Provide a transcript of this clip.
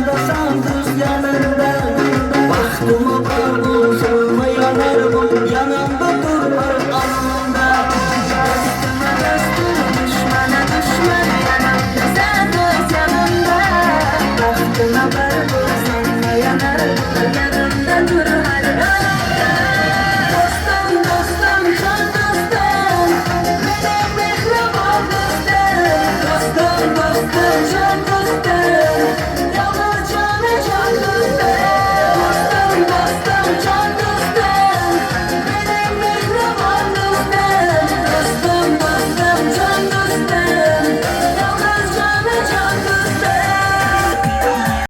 yanımdasan düz yanımda. Baktıma bağlı solma yanarım, yanımda dur arkamda. Dostuma dostum, düşmana düşman, yanımda sen düz yanımda. Baktıma bağlı solma yanarım, yanımda dur